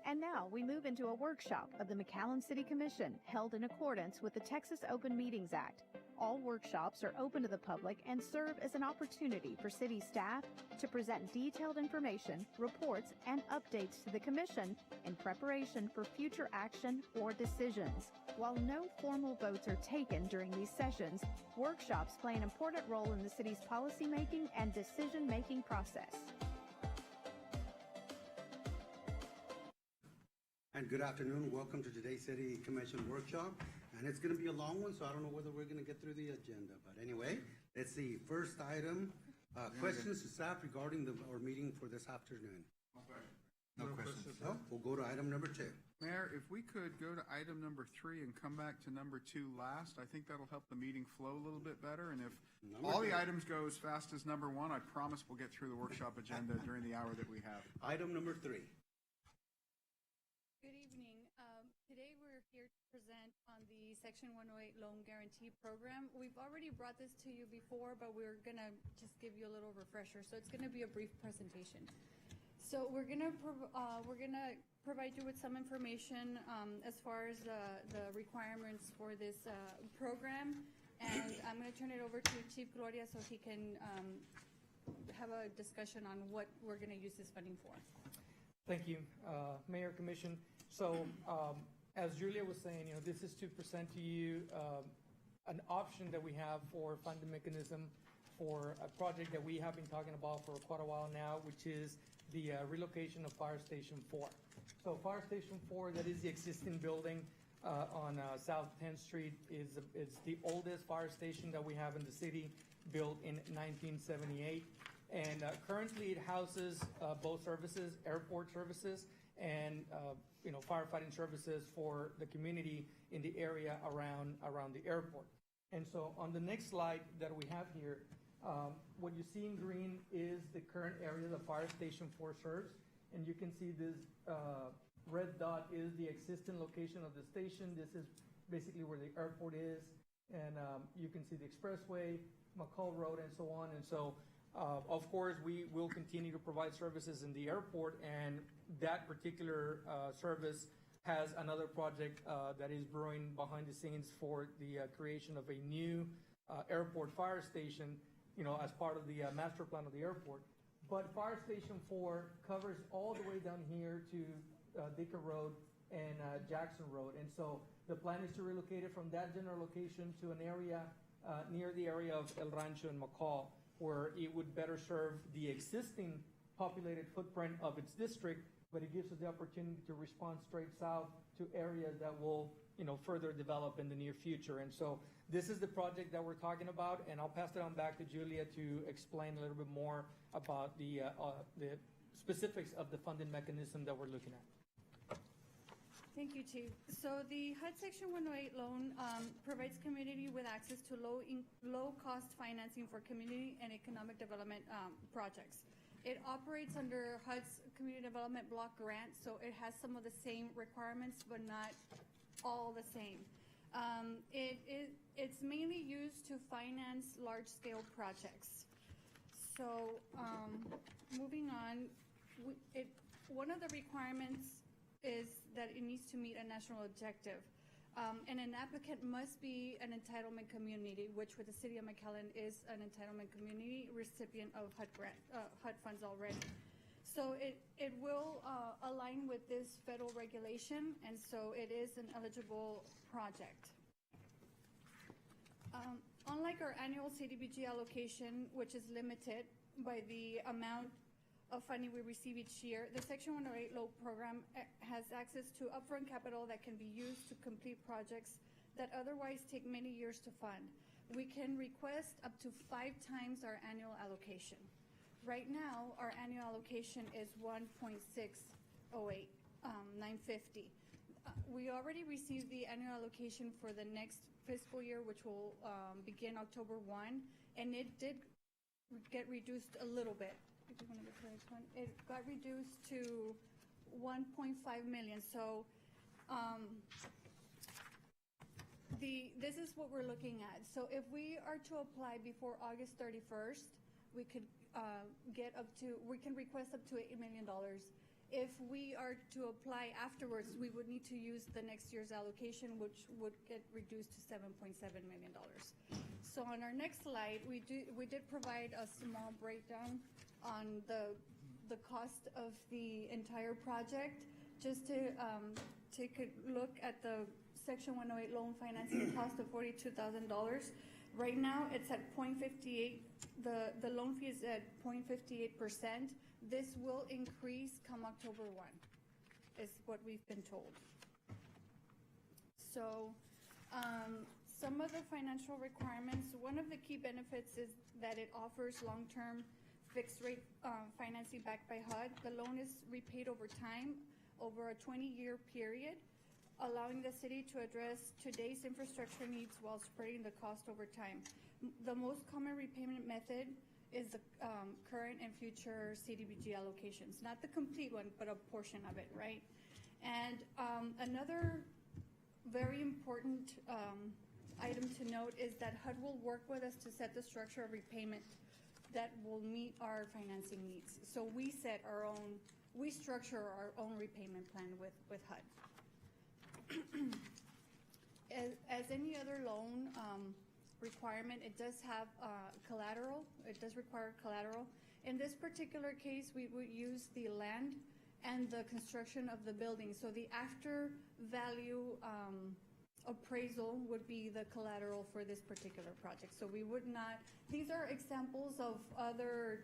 And now we move into a workshop of the McAllen City Commission held in accordance with the Texas Open Meetings Act. All workshops are open to the public and serve as an opportunity for city staff to present detailed information, reports, and updates to the Commission in preparation for future action or decisions. While no formal votes are taken during these sessions, workshops play an important role in the city's policymaking and decision-making process. And good afternoon. Welcome to today's City Commission workshop. And it's going to be a long one, so I don't know whether we're going to get through the agenda. But anyway, let's see. First item, questions to staff regarding our meeting for this afternoon. No questions. No? We'll go to item number 2. Mayor, if we could go to item number 3 and come back to number 2 last, I think that'll help the meeting flow a little bit better. And if all the items go as fast as number 1, I promise we'll get through the workshop agenda during the hour that we have. Item number 3. Good evening. Today we're here to present on the Section 108 Loan Guarantee Program. We've already brought this to you before, but we're going to just give you a little refresher. So it's going to be a brief presentation. So we're going to provide you with some information as far as the requirements for this program. And I'm going to turn it over to Chief Gloria so he can have a discussion on what we're going to use this funding for. Thank you, Mayor, Commission. So as Julia was saying, this is to present to you an option that we have for funding mechanism for a project that we have been talking about for quite a while now, which is the relocation of Fire Station 4. So Fire Station 4, that is the existing building on South 10th Street, is the oldest fire station that we have in the city, built in 1978. And currently it houses both services, airport services, and firefighting services for the community in the area around the airport. And so on the next slide that we have here, what you see in green is the current area the Fire Station 4 serves. And you can see this red dot is the existing location of the station. This is basically where the airport is. And you can see the expressway, McCall Road, and so on. And so of course, we will continue to provide services in the airport, and that particular service has another project that is brewing behind the scenes for the creation of a new airport fire station, as part of the master plan of the airport. But Fire Station 4 covers all the way down here to Dicker Road and Jackson Road. And so the plan is to relocate it from that general location to an area near the area of El Rancho and McCall, where it would better serve the existing populated footprint of its district, but it gives us the opportunity to respond straight south to areas that will, further develop in the near future. And so this is the project that we're talking about, and I'll pass it on back to Julia to explain a little bit more about the specifics of the funding mechanism that we're looking at. Thank you, Chief. So the HUD Section 108 loan provides community with access to low-cost financing for community and economic development projects. It operates under HUD's Community Development Block Grant, so it has some of the same requirements, but not all the same. It's mainly used to finance large-scale projects. So moving on, one of the requirements is that it needs to meet a national objective. And an applicant must be an entitlement community, which with the city of McAllen is an entitlement community recipient of HUD funds already. So it will align with this federal regulation, and so it is an eligible project. Unlike our annual CDBG allocation, which is limited by the amount of funding we receive each year, the Section 108 loan program has access to upfront capital that can be used to complete projects that otherwise take many years to fund. We can request up to 5 times our annual allocation. Right now, our annual allocation is 1.608, 950. We already received the annual allocation for the next fiscal year, which will begin October 1, and it did get reduced a little bit. If you want to go to the next one, it got reduced to 1.5 million. So this is what we're looking at. So if we are to apply before August 31st, we could we can request up to $8 million If we are to apply afterwards, we would need to use the next year's allocation, which would get reduced to $7.7 million. So on our next slide, we did provide a small breakdown on the cost of the entire project. Just to take a look at the Section 108 loan financing cost of $42,000. Right now, it's at 0.58. The loan fee is at 0.58%. This will increase come October 1, is what we've been told. So some of the financial requirements, one of the key benefits is that it offers long-term fixed rate financing backed by HUD. The loan is repaid over time, over a 20-year period, allowing the city to address today's infrastructure needs while spreading the cost over time. The most common repayment method is the current and future CDBG allocations, not the complete one, but a portion of it, right? And another very important item to note is that HUD will work with us to set the structure of repayment that will meet our financing needs. So we structure our own repayment plan with HUD. As any other loan requirement, it does have collateral. It does require collateral. In this particular case, we would use the land and the construction of the building. So the after value appraisal would be the collateral for this particular project. So we would not, these are examples of other,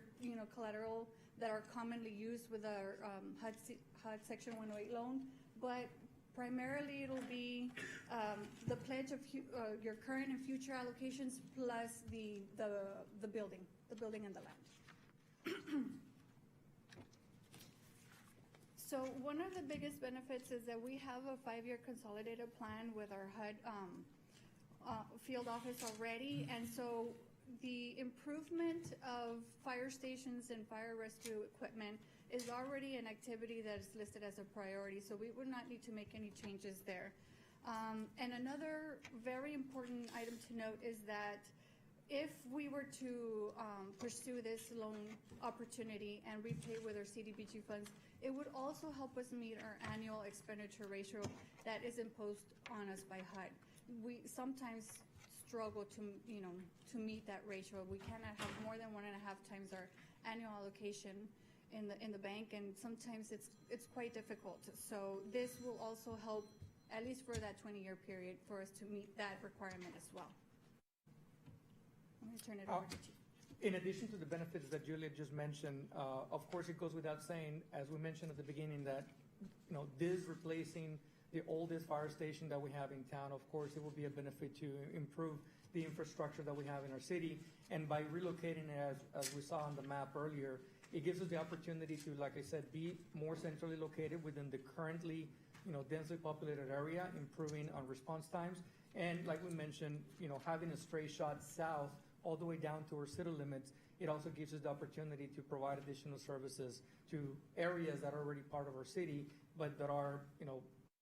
collateral that are commonly used with our HUD Section 108 loan, but primarily it'll be the pledge of your current and future allocations plus the building and the land. So one of the biggest benefits is that we have a 5-year consolidated plan with our HUD field office already, and so the improvement of fire stations and fire rescue equipment is already an activity that is listed as a priority, so we would not need to make any changes there. And another very important item to note is that if we were to pursue this loan opportunity and repay with our CDBG funds, it would also help us meet our annual expenditure ratio that is imposed on us by HUD. We sometimes struggle to meet that ratio. We cannot have more than 1.5 times our annual allocation in the bank, and sometimes it's quite difficult. So this will also help, at least for that 20-year period, for us to meet that requirement as well. I'm going to turn it over to Chief. In addition to the benefits that Julia just mentioned, of course, it goes without saying, as we mentioned at the beginning, that this replacing the oldest fire station that we have in town, of course, it will be a benefit to improve the infrastructure that we have in our city. And by relocating it, as we saw on the map earlier, it gives us the opportunity to, like I said, be more centrally located within the currently, densely populated area, improving on response times. And like we mentioned, having a straight shot south all the way down to our city limits, it also gives us the opportunity to provide additional services to areas that are already part of our city, but that are,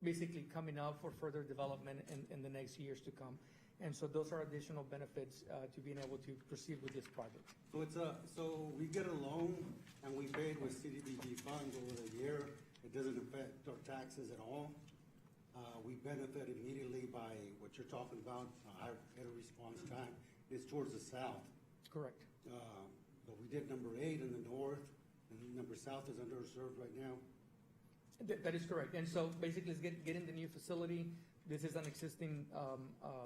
basically coming up for further development in the next years to come. And so those are additional benefits to being able to proceed with this project. So so we get a loan and we pay it with CDBG funds over the year. It doesn't affect our taxes at all. We benefit immediately by what you're talking about, better response time. It's towards the south. Correct. But we did number 8 in the north, and number south is underserved right now. That is correct. And so basically it's getting the new facility. This is an existing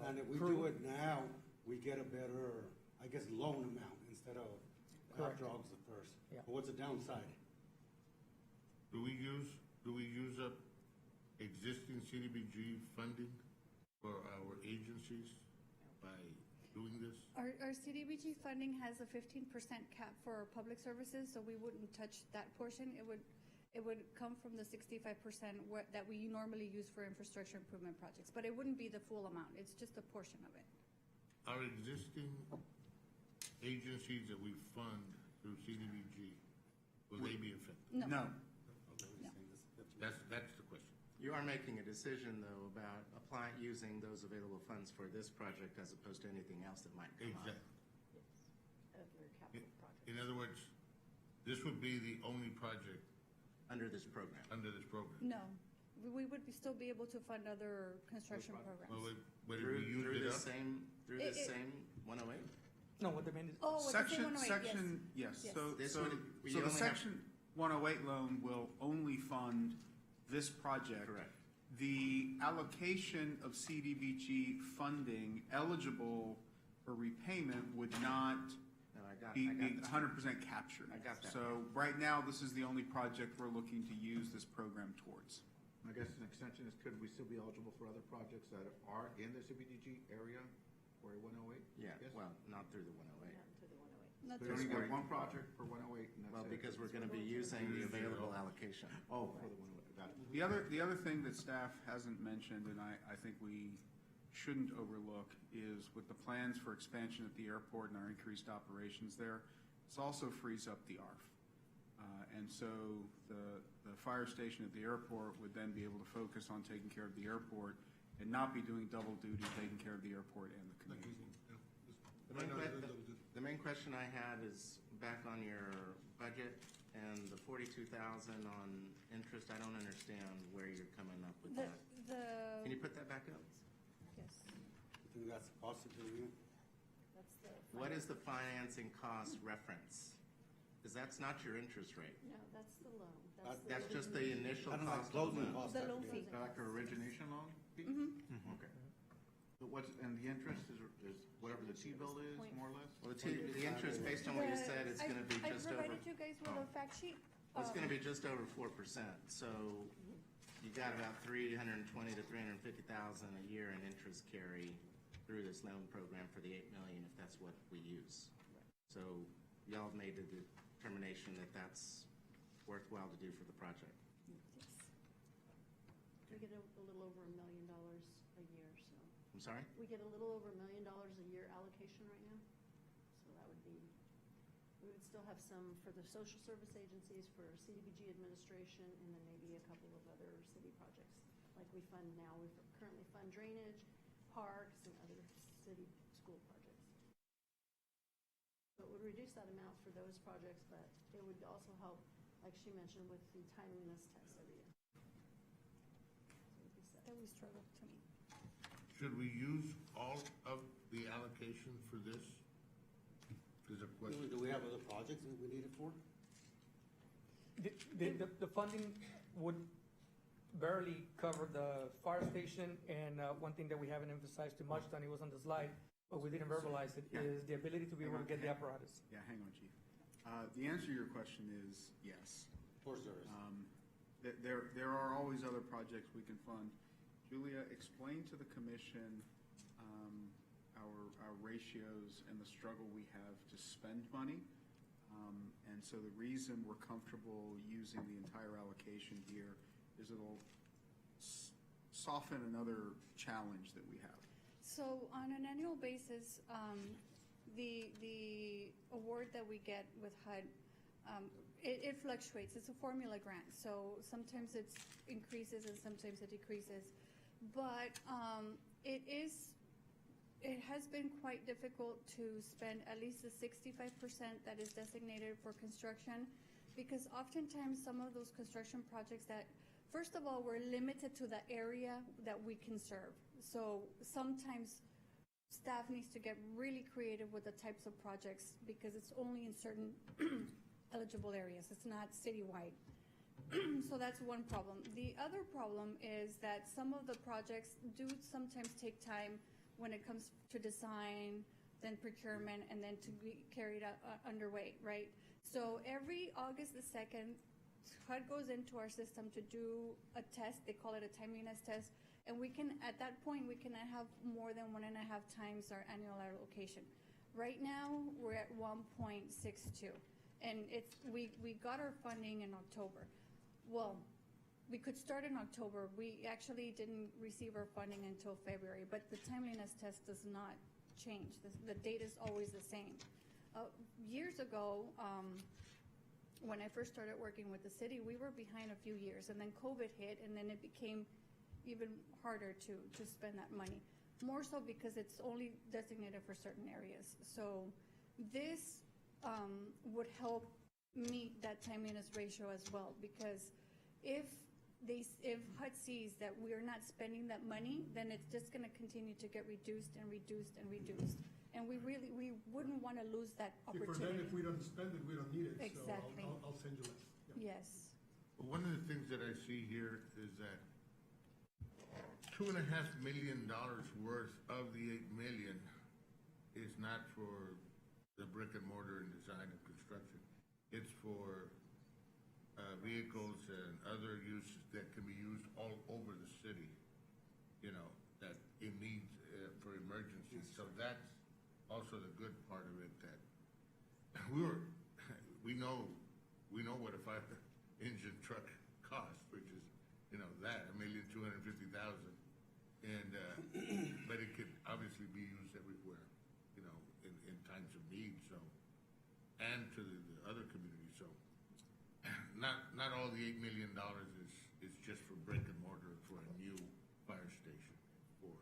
And if we crew. do it now, we get a better, I guess, loan amount instead of Correct. outdraws at first. Yeah. But what's the downside? Do we use up existing CDBG funding for our agencies by doing this? Our CDBG funding has a 15% cap for our public services, so we wouldn't touch that portion. It would come from the 65% that we normally use for infrastructure improvement projects, but it wouldn't be the full amount. It's just a portion of it. Our existing agencies that we fund through CDBG, will they be affected? No. No. That's the question. You are making a decision, though, about using those available funds for this project as opposed to anything else that might come up. Exactly. In other words, this would be the only project under this program. under this program? No, we would still be able to fund other construction programs. Well, but if Through we used it the up, same It- same 108? No, what they mean is, Oh, with the same 108, yes. Section, yes, Yes. so, This so, would- so you the only have- section 108 loan will only fund this project. Correct. The allocation of CDBG funding eligible for repayment would not No, I got be that. 100% captured. I got that. So right now, this is the only project we're looking to use this program towards. I guess an extension is, could we still be eligible for other projects that are in the CBDG area for a 108? Yeah, Yes? well, not through the 108. Not So this you only one. got one project for 108 and that's Well, it? because we're going to be using the available allocation. Oh, for the 108, got it. The other thing that staff hasn't mentioned, and I think we shouldn't overlook, is with the plans for expansion at the airport and our increased operations there, this also frees up the ARF. And so the fire station at the airport would then be able to focus on taking care of the airport and not be doing double duty, taking care of the airport and the community. The main question I had is back on your budget and the 42,000 on interest. I don't understand where you're coming up with that. Can you put that back up? Yes, I think that's possibly, that's the. What is the financing cost reference? Because that's not your interest rate. No, that's the loan. That's just the initial I don't know, cost of the closing loan. costs. The loan fee. Like a origination loan fee? Mm-hmm. Okay. So what's, and the interest is whatever the T-bill is, more or less? Well, the interest, based on what you said, it's going to be just I over, provided you guys with a fact sheet. it's going to be just over 4%. So you got about 320 to 350,000 a year in interest carry through this loan program for the 8 million, if that's what we use. So y'all have made the determination that that's worthwhile to do for the project. We get a little over $1 million a year, so. I'm sorry? We get a little over $1 million a year allocation right now. So that would be, we would still have some for the social service agencies, for CDBG administration, and then maybe a couple of other city projects. Like we fund now, we currently fund drainage, parks, and other city school projects. So it would reduce that amount for those projects, but it would also help, like she mentioned, with the timeliness test every year. So it'd be set. That we struggle to meet. should we use all of the allocation for this? Is a question. do we have other projects that we need it for? the funding would barely cover the fire station, and one thing that we haven't emphasized too much, Tony, was on the slide, but we didn't verbalize it, is the ability to be able to get the apparatus. Yeah, hang on, Chief. The answer to your question is yes. Of course there is. There are always other projects we can fund. Julia, explain to the commission our ratios and the struggle we have to spend money. And so the reason we're comfortable using the entire allocation here is it'll soften another challenge that we have. So on an annual basis, the award that we get with HUD, it fluctuates. It's a formula grant, so sometimes it increases and sometimes it decreases. But it has been quite difficult to spend at least the 65% that is designated for construction, because oftentimes some of those construction projects that, first of all, we're limited to the area that we can serve. So sometimes staff needs to get really creative with the types of projects because it's only in certain eligible areas. It's not citywide. So that's one problem. The other problem is that some of the projects do sometimes take time when it comes to design, then procurement, and then to be carried out underway, right? So every August the 2nd, HUD goes into our system to do a test. They call it a timeliness test. And we can, at that point, we can have more than 1.5 times our annual allocation. Right now, we're at 1.62. And we got our funding in October. Well, we could start in October. We actually didn't receive our funding until February, but the timeliness test does not change. The date is always the same. Years ago, when I first started working with the city, we were behind a few years, and then COVID hit, and then it became even harder to spend that money. More so because it's only designated for certain areas. So this would help meet that timeliness ratio as well, because if HUD sees that we are not spending that money, then it's just gonna continue to get reduced and reduced and reduced. And we wouldn't wanna lose that For then, opportunity. if we don't spend it, we don't need it. Exactly. So I'll send you less. Yeah. Yes. But one of the things that I see here is that $2.5 million worth of the 8 million is not for the brick and mortar and design and construction. It's for vehicles and other uses that can be used all over the city, you know, that it needs for emergencies. So that's also the good part of it, that we know what a fire-engine truck costs, which is, you know, that, $1,250,000. And, but it could obviously be used everywhere, you know, in times of need, so, and to the other communities, so. Not all the $8 million is just for brick and mortar for a new fire station, for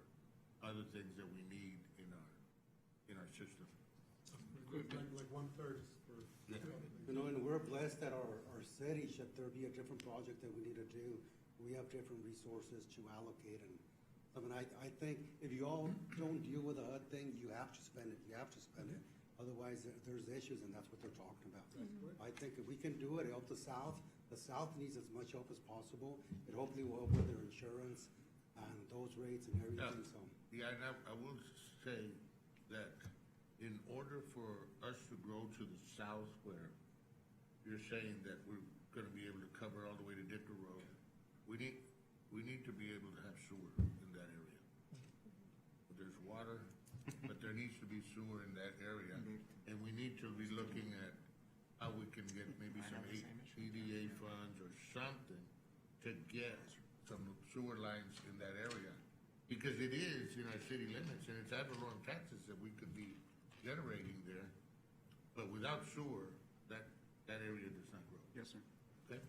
other things that we need in our system. Like 1/3 is for. Yeah. You know, and we're blessed that our city, should there be a different project that we need to do, we have different resources to allocate. And I mean, I think if you all don't deal with the HUD thing, you have to spend it, Otherwise, there's issues, and that's what they're talking about. I think if we can do it, help the South needs as much help as possible. It hopefully will help with their insurance and those rates and everything, so. Yeah, and I will say that in order for us to grow to the south, where you're saying that we're gonna be able to cover all the way to Dicker Road, we need to be able to have sewer in that area. There's water, but there needs to be sewer in that area, and we need to be looking at how we can get maybe some EDA funds or something to get some sewer lines in that area. Because it is in our city limits, and it's ad valorem taxes that we could be generating there. But without sewer, that area does not grow. Yes, sir. Okay?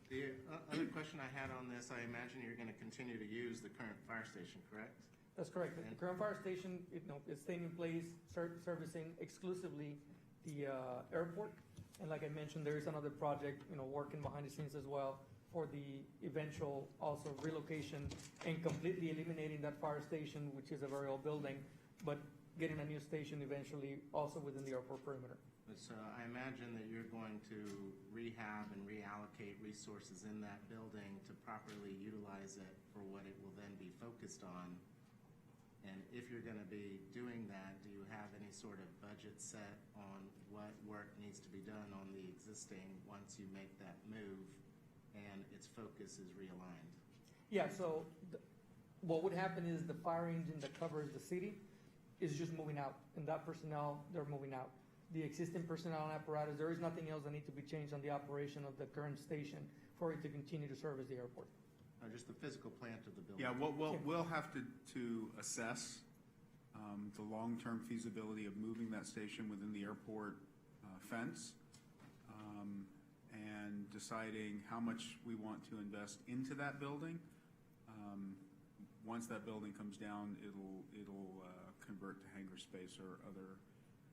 The other question I had on this, I imagine you're gonna continue to use the current fire station, correct? That's correct. The current fire station, is staying in place, servicing exclusively the airport. And like I mentioned, there is another project, working behind the scenes as well for the eventual also relocation and completely eliminating that fire station, which is a very old building, but getting a new station eventually also within the airport perimeter. So I imagine that you're going to rehab and reallocate resources in that building to properly utilize it for what it will then be focused on. And if you're gonna be doing that, do you have any sort of budget set on what work needs to be done on the existing once you make that move and its focus is realigned? Yeah, so what would happen is the fire engine that covers the city is just moving out, and that personnel, they're moving out. The existing personnel and apparatus, there is nothing else that needs to be changed on the operation of the current station for it to continue to service the airport. Just the physical plant of the building? Yeah, we'll have to assess the long-term feasibility of moving that station within the airport fence, and deciding how much we want to invest into that building. Once that building comes down, it'll convert to hangar space or other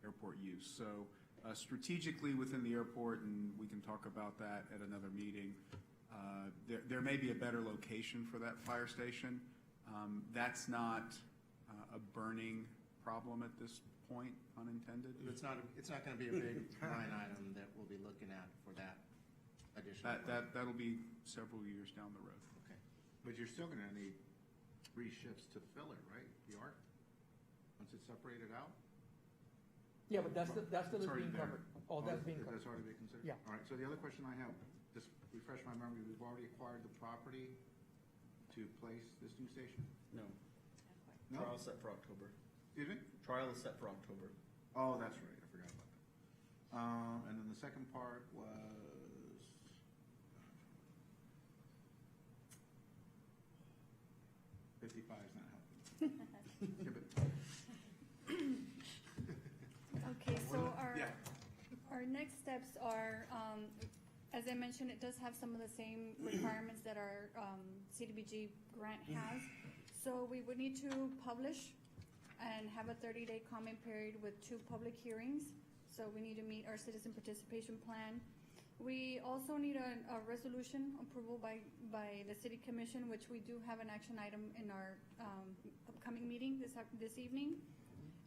airport use. So strategically within the airport, and we can talk about that at another meeting, there may be a better location for that fire station. That's not a burning problem at this point, unintended. It's not gonna be a big line item that we'll be looking at for that additional. That'll be several years down the road. Okay. But you're still gonna need 3 shifts to fill it, right? The ARC, once it's separated out? Yeah, but that's still It's already being there. covered. All that's being covered. That's already been considered? Yeah. All right, so the other question I have, just refresh my memory, we've already acquired the property to place this new station? No. No? Trial set for October. Excuse me? Trial is set for October. Oh, that's right, I forgot about that. And then the second part was, 55 is not helping. Skip it. Okay, so Yeah. our next steps are, as I mentioned, it does have some of the same requirements that our CDBG grant has. So we would need to publish and have a 30-day comment period with 2 public hearings. So we need to meet our citizen participation plan We also need a resolution approval by the city commission, which we do have an action item in our upcoming meeting this evening.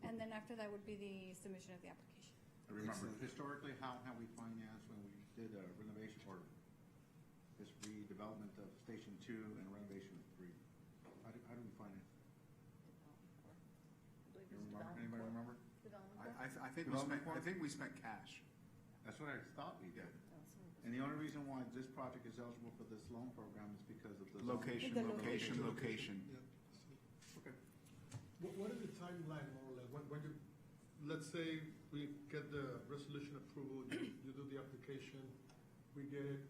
And then after that would be the submission of the application. I remember historically, how have we financed when we did a renovation or this redevelopment of Station 2 and renovation of 3? How do we finance? Anybody remember? I think we spent cash. That's what I thought we did. And the only reason why this project is eligible for this loan program is because of the Location. Yeah. Okay. What is the timeline, more or less? When you, let's say we get the resolution approval, you do the application, we get it,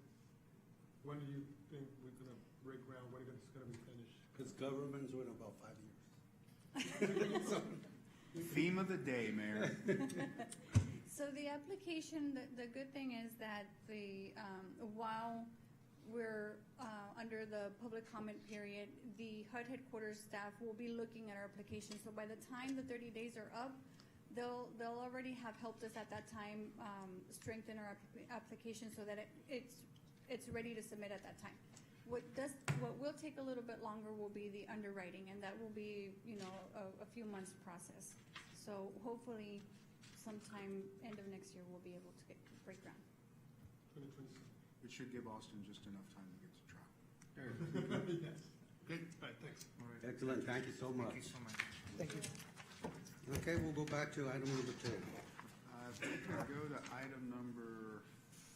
when do you think we're gonna break ground, when it's gonna be finished? Because government's in about 5 years. Theme of the day, Mayor. So the application, the good thing is that while we're under the public comment period, the HUD headquarters staff will be looking at our application. So by the time the 30 days are up, they'll already have helped us at that time strengthen our application so that it's ready to submit at that time. What will take a little bit longer will be the underwriting, and that will be, a few months process. So hopefully sometime end of next year, we'll be able to break ground. 2026. It should give Austin just enough time to get to trial. Yes. Good, all right, thanks. Excellent, thank you so much. Thank you so much. Thank you. Okay, we'll go back to item number 2. If we could go to item number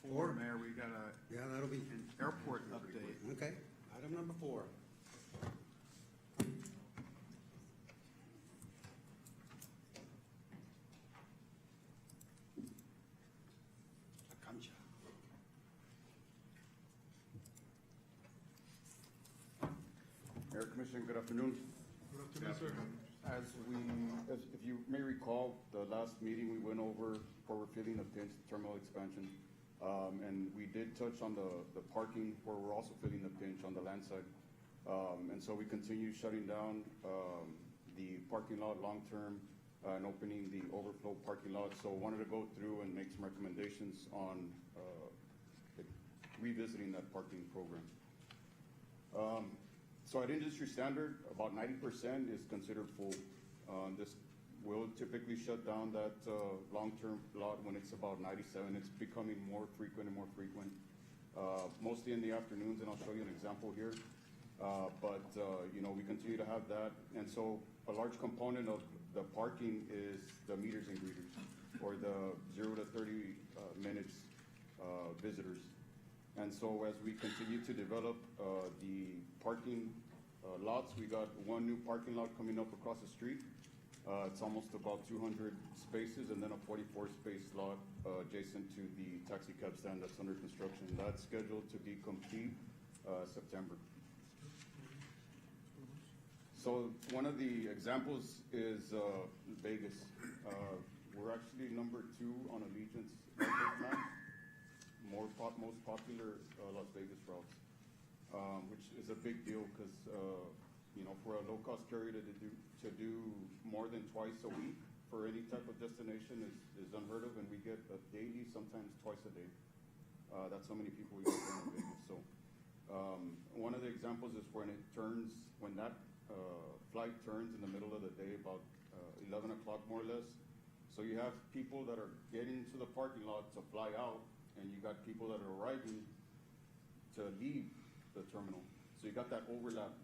4, Four. Mayor, we got Yeah, that'll be, an airport update. okay, item number 4. Mayor, Commissioner, good afternoon. Good afternoon, sir. If you may recall, the last meeting we went over forward filling of pinch terminal expansion. And we did touch on the parking where we're also filling the pinch on the land side. And so we continue shutting down the parking lot long-term and opening the overflow parking lot. So wanted to go through and make some recommendations on revisiting that parking program. So at industry standard, about 90% is considered full. This will typically shut down that long-term lot when it's about 97. It's becoming more frequent and more frequent, mostly in the afternoons, and I'll show you an example here. But we continue to have that. And so a large component of the parking is the meters and greeters, or the 0 to 30 minutes visitors. And so as we continue to develop the parking lots, we got one new parking lot coming up across the street. It's almost about 200 spaces, and then a 44-space lot adjacent to the taxi cab stand that's under construction. That's scheduled to be complete September. So one of the examples is Vegas. We're actually number 2 on Allegiant's map. Most popular Las Vegas routes, which is a big deal because for a low-cost carrier to do more than twice a week for any type of destination is unheard of, and we get a daily, sometimes twice a day. That's how many people we get in Vegas. So one of the examples is when that flight turns in the middle of the day, about 11 o'clock more or less. So you have people that are getting to the parking lot to fly out, and you got people that are arriving to leave the terminal. So you got that overlap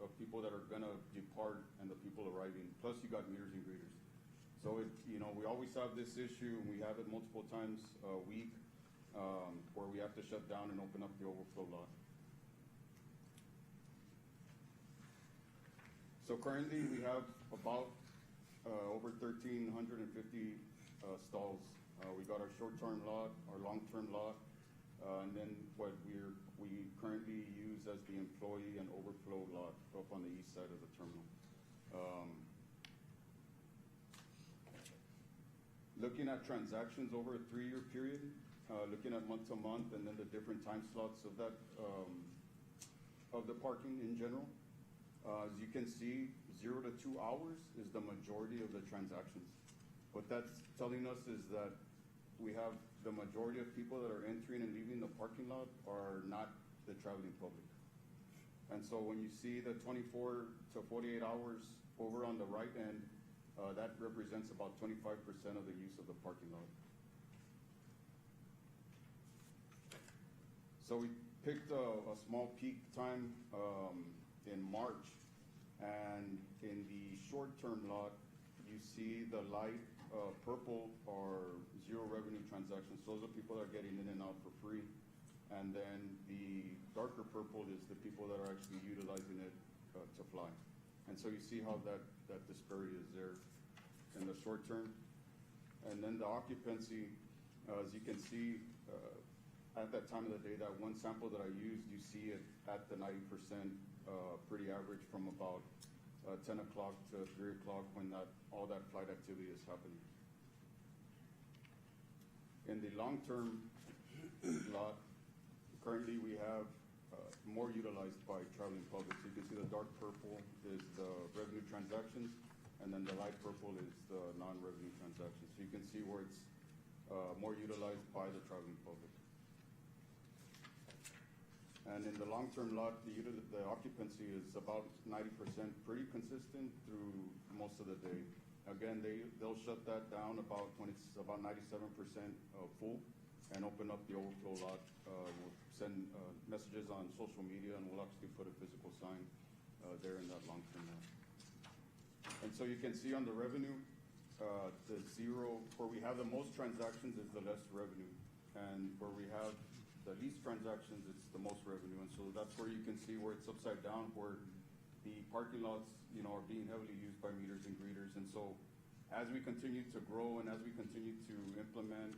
of people that are gonna depart and the people arriving. Plus you got meters and greeters. So we always have this issue, and we have it multiple times a week, where we have to shut down and open up the overflow lot. So currently we have about over 1,350 stalls. We got our short-term lot, our long-term lot, and then what we currently use as the employee and overflow lot up on the east side of the terminal. Looking at transactions over a 3-year period, looking at month to month, and then the different time slots of that of the parking in general. As you can see, 0 to 2 hours is the majority of the transactions. What that's telling us is that we have the majority of people that are entering and leaving the parking lot are not the traveling public. And so when you see the 24 to 48 hours over on the right end, that represents about 25% of the use of the parking lot. So we picked a small peak time in March, and in the short-term lot, you see the light purple are zero revenue transactions. Those are people that are getting in and out for free. And then the darker purple is the people that are actually utilizing it to fly. And so you see how that disparity is there in the short term. And then the occupancy, as you can see, at that time of the day, that one sample that I used, you see it at the 90% pretty average from about 10 o'clock to 3 o'clock when all that flight activity is happening. In the long-term lot, currently we have more utilized by traveling public. So you can see the dark purple is the revenue transactions, and then the light purple is the non-revenue transactions. So you can see where it's more utilized by the traveling public. And in the long-term lot, the occupancy is about 90%, pretty consistent through most of the day. Again, they'll shut that down about when it's about 97% full and open up the overflow lot. We'll send messages on social media, and we'll actually put a physical sign there in that long-term lot. And so you can see on the revenue, the zero, where we have the most transactions is the less revenue. And where we have the least transactions, it's the most revenue. And so that's where you can see where it's upside down, where the parking lots, are being heavily used by meeters and greeters. And so as we continue to grow and as we continue to implement,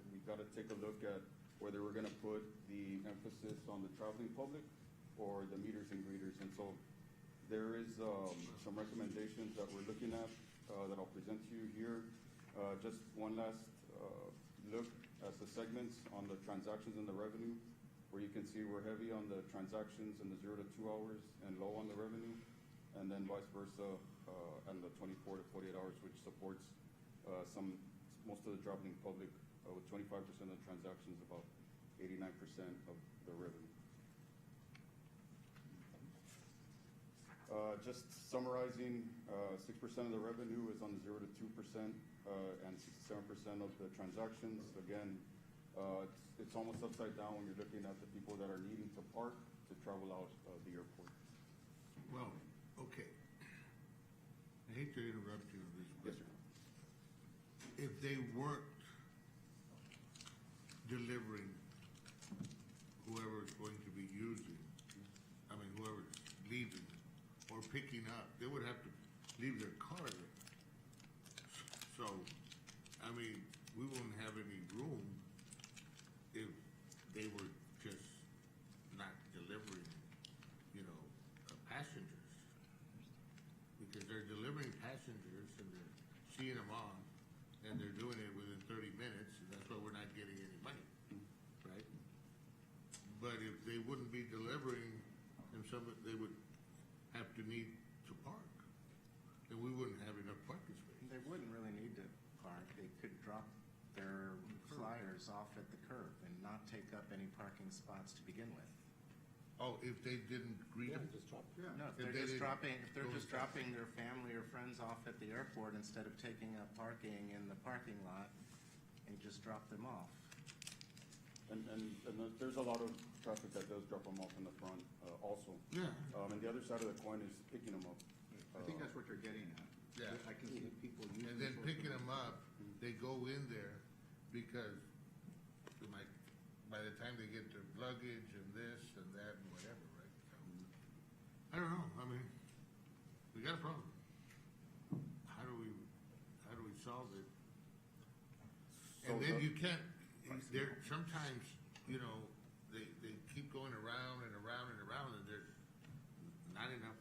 we've got to take a look at whether we're going to put the emphasis on the traveling public or the meters and greeters. And so there is some recommendations that we're looking at that I'll present to you here. Just one last look at the segments on the transactions and the revenue, where you can see we're heavy on the transactions in the 0 to 2 hours and low on the revenue, and then vice versa on the 24 to 48 hours, which supports most of the traveling public with 25% of the transactions, about 89% of the revenue. Just summarizing, 6% of the revenue is on the 0 to 2%, and 67% of the transactions. Again, it's almost upside down when you're looking at the people that are needing to park to travel out of the airport. Well, okay. I hate to interrupt you on this, but Yes, sir. if they weren't delivering whoever's going to be using, whoever's leaving or picking up, they would have to leave their car there. So, we wouldn't have any room if they were just not delivering, passengers. Because they're delivering passengers and they're seeing them off, and they're doing it within 30 minutes, and that's why we're not getting any money, right? But if they wouldn't be delivering, and they would have to need to park, then we wouldn't have enough parking space. They wouldn't really need to park. They could drop their flyers off at the curb and not take up any parking spots to begin with. Oh, if they didn't greet them? No, if they're just dropping their family or friends off at the airport instead of taking up parking in the parking lot, and just drop them off. And there's a lot of traffic that does drop them off in the front also. Yeah. And the other side of the coin is picking them up. I think that's what you're getting at. Yeah. I can see people using. And then picking them up, they go in there because by the time they get their luggage and this and that and whatever, right? So, I don't know. We got a problem. How do we solve it? And then you can't. Sometimes they keep going around and around and around, and there's not enough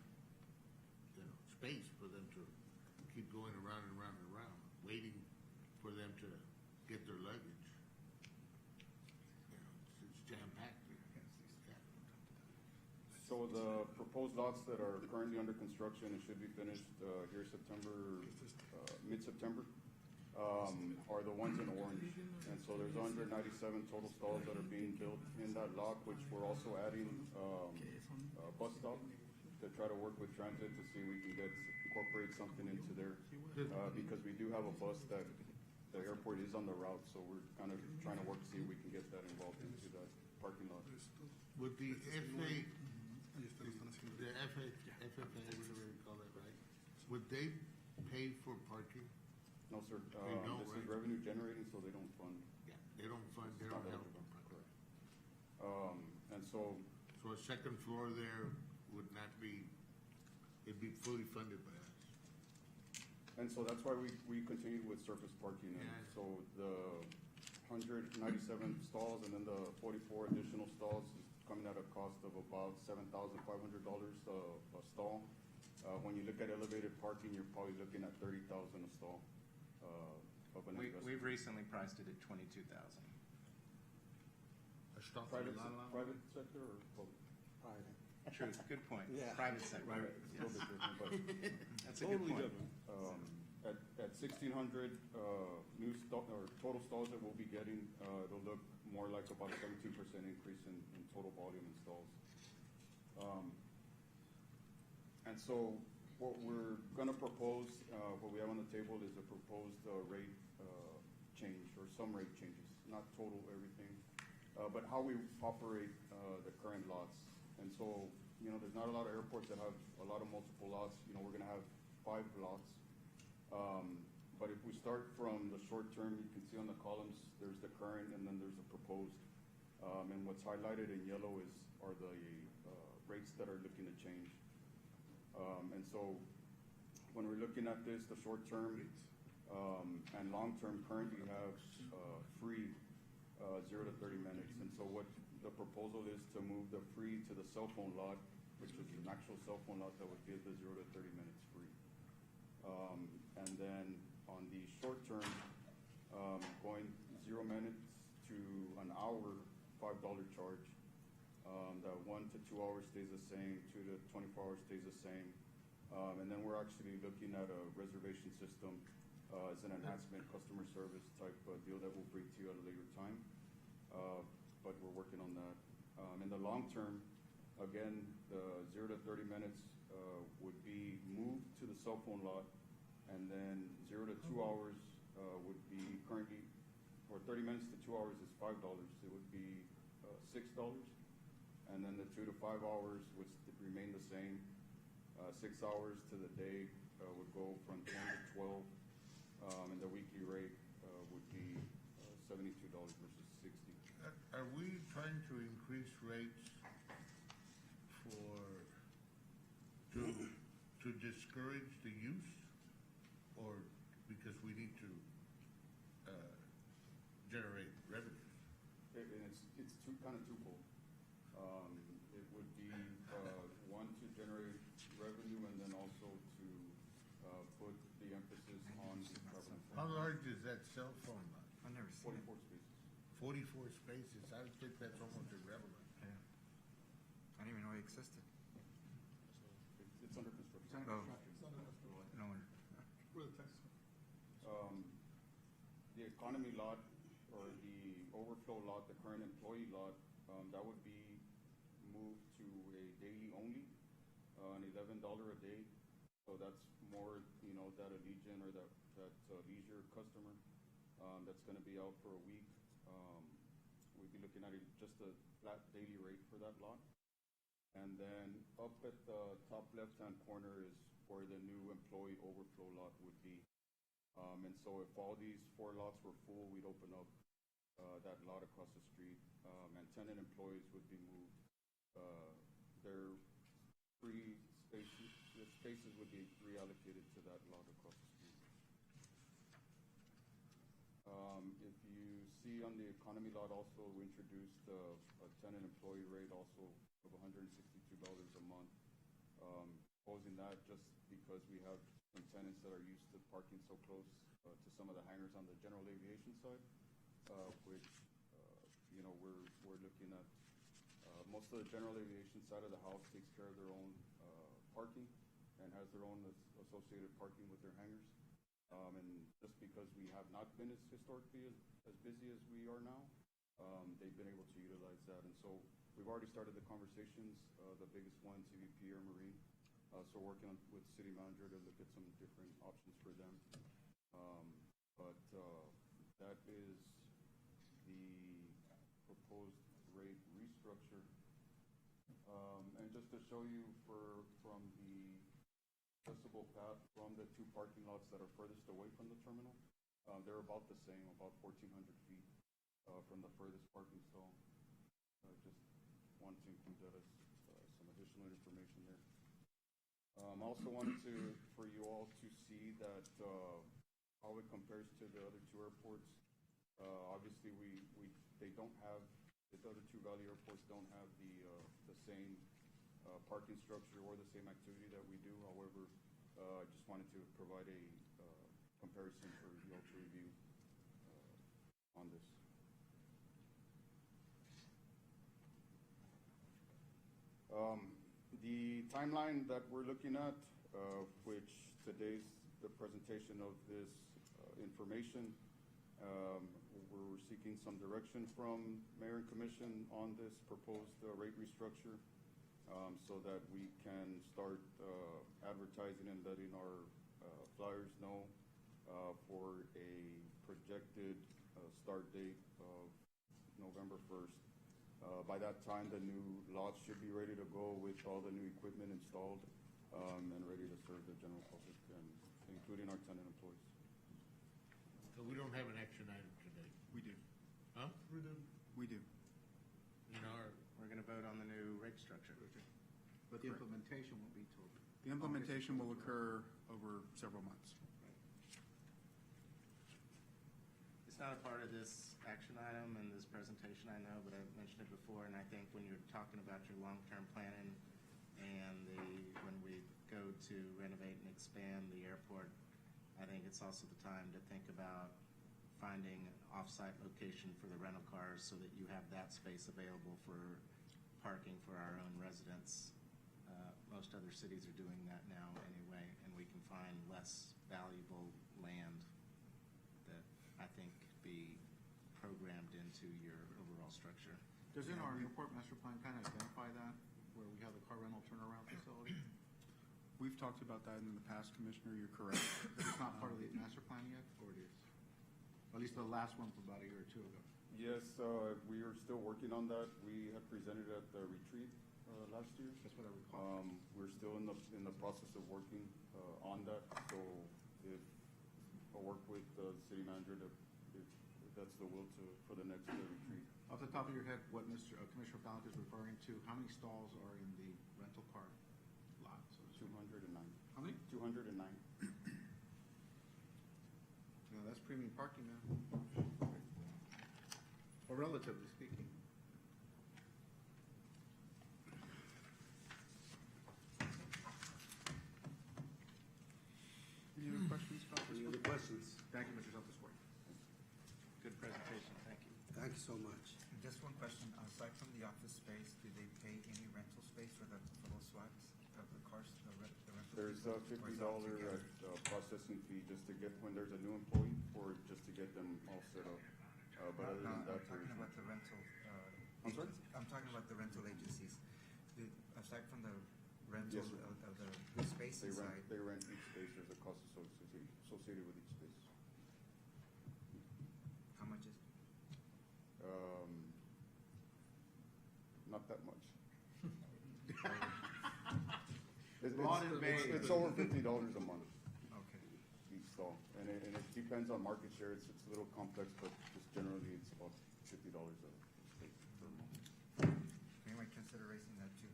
space for them to keep going around and around and around, waiting for them to get their luggage. It's jam-packed there. So the proposed lots that are currently under construction and should be finished here September, mid-September. are the ones in orange. And so there's 197 total stalls that are being built in that lot, which we're also adding a bus stop to try to work with transit to see if we can incorporate something into there. Because we do have a bus that the airport is on the route, so we're kind of trying to work to see if we can get that involved into that parking lot. Would the FFA, whatever you call it, right? Would they pay for parking? No, sir. They don't, This is right? revenue generating, so they don't fund. Yeah, they don't fund, they don't help. Correct. And so, So a second floor there would not be, it'd be fully funded by us. and so that's why we continued with surface parking. And Yeah. so the 197 stalls and then the 44 additional stalls is coming at a cost of about $7,500 a stall. When you look at elevated parking, you're probably looking at $30,000 a stall of an investment. We've recently priced it at 22,000. A stop Private, in La La Land? private sector or public? True, good point. Yeah. Private sector. Right, it's a little bit different, but That's a good point. at 1,600 new stall, or total stalls that we'll be getting, it'll look more like about a 17% increase in total volume in stalls. And so what we're gonna propose, what we have on the table is a proposed rate change or some rate changes, not total everything, but how we operate the current lots. And so, you know, there's not a lot of airports that have a lot of multiple lots. You know, we're gonna have 5 lots. But if we start from the short term, you can see on the columns, there's the current and then there's the proposed. And what's highlighted in yellow are the rates that are looking to change. And so when we're looking at this, the short term and long term, currently you have free 0 to 30 minutes. And so what the proposal is to move the free to the cell phone lot, which is an actual cell phone lot that would give the 0 to 30 minutes free. And then on the short term, going 0 minutes to an hour, $5 charge. The 1 to 2 hours stays the same, 2 to 24 hours stays the same. And then we're actually looking at a reservation system as an enhancement customer service type deal that we'll bring to you at a later time. But we're working on that. In the long term, again, the 0 to 30 minutes would be moved to the cell phone lot, and then 0 to 2 hours would be currently, or 30 minutes to 2 hours is $5. It would be $6. And then the 2 to 5 hours would remain the same. 6 hours to the day would go from 10 to 12, and the weekly rate would be $72 versus $60. Are we trying to increase rates to discourage the use, or because we need to generate revenues? And it's kind of twofold. It would be one, to generate revenue, and then also to put the emphasis on the travel. How large is that cell phone lot? I've never seen 44 it. spaces. 44 spaces, I would think that's almost irrelevant. Yeah. I didn't even know it existed. It's under construction. Oh, It's not enough to no wonder. where the tax. The economy lot or the overflow lot, the current employee lot, that would be moved to a daily only, an $11 a day. So that's more, you know, that Allegiant or that leisure customer that's going to be out for a week. We'd be looking at just a flat daily rate for that lot. And then up at the top left-hand corner is where the new employee overflow lot would be. And so if all these 4 lots were full, we'd open up that lot across the street, and tenant employees would be moved. Their free spaces, the spaces would be reallocated to that lot across the street. If you see on the economy lot also, we introduced a tenant employee rate also of $162 a month. Posing that just because we have some tenants that are used to parking so close to some of the hangars on the general aviation side, which, you know, we're looking at. Most of the general aviation side of the house takes care of their own parking and has their own associated parking with their hangars. And just because we have not been as historically as busy as we are now, they've been able to utilize that. And so we've already started the conversations, the biggest one, CVP or Marine. So working with city manager to look at some different options for them. But that is the proposed rate restructure. And just to show you from the accessible path from the two parking lots that are furthest away from the terminal, they're about the same, about 1,400 feet from the furthest parking stall. Just wanted to include that as some additional information there. I also wanted for you all to see that how it compares to the other two airports. Obviously, the other two Valley airports don't have the same parking structure or the same activity that we do. However, I just wanted to provide a comparison for you all to review on this. The timeline that we're looking at, which today's the presentation of this information, we're seeking some direction from Mayor and Commission on this proposed rate restructure so that we can start advertising and letting our flyers know for a projected start date of November 1st. By that time, the new lots should be ready to go with all the new equipment installed and ready to serve the general public, and including our tenant employees. So we don't have an action item today? We do. Huh? We do. We're going to vote on the new rate structure. But the implementation won't be till. The implementation will occur over several months. It's not a part of this action item and this presentation, I know, but I've mentioned it before, and I think when you're talking about your long-term planning and when we go to renovate and expand the airport, I think it's also the time to think about finding an off-site location for the rental cars so that you have that space available for parking for our own residents. Most other cities are doing that now anyway, and we can find less valuable land that I think could be programmed into your overall structure. Doesn't our airport master plan kind of identify that, where we have the car rental turnaround facility? We've talked about that in the past, Commissioner, you're correct. It's not part of the master plan yet, or it is? At least the last one from about a year or two ago. Yes, we are still working on that. We had presented at the retreat last year. That's what I recall. We're still in the process of working on that. So if I'll work with the city manager if that's the will for the next retreat. Off the top of your head, what Commissioner Falk is referring to, how many stalls are in the rental car lot? So 209. how many? 209. No, that's premium parking now. Or relatively speaking. Any other questions about this Any one? other questions? Thank you, Mr. Self-Support. Good presentation, thank you. Thank you so much. Just one question, aside from the office space, do they pay any rental space for those swaps of the cars, the rental? There's a fees? Or is $50 that together? processing fee just to get, when there's a new employee, or just to get them all set up. But other No, than that, I'm talking about the rental, I'm sorry? I'm talking about the rental agencies. Aside from the rental Yes, sir. of the space inside, they rent each space. There's a cost associated with each space. how much is? Not that much. It's over $50 a month Okay. each stall, and it depends on market share. It's a little complex, but just generally it's about $50 a space per month. Maybe might consider raising that too.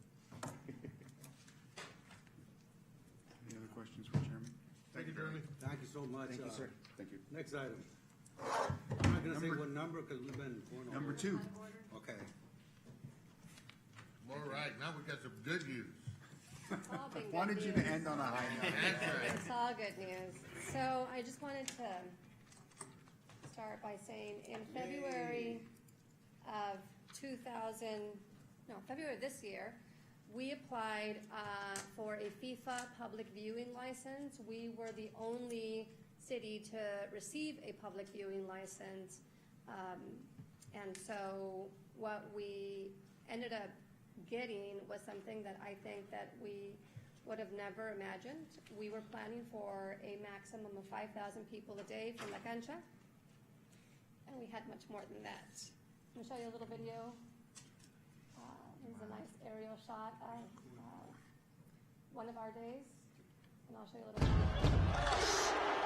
Any other questions for Jeremy? Thank you, Jeremy. Thank you so much. Thank you, sir. Thank you. Next item. I'm not gonna say what number, because we've been going over. Number 2. Okay. All right, now we got some good news. All been good Wanted you to news. end on a high note. That's right. It's all good news. So I just wanted to start by saying in February of February this year, We applied for a FIFA public viewing license. We were the only city to receive a public viewing license. And so what we ended up getting was something that I think that we would have never imagined. We were planning for a maximum of 5,000 people a day from La Cancha, and we had much more than that. Let me show you a little video. This is a nice aerial shot of one of our days, and I'll show you a little bit.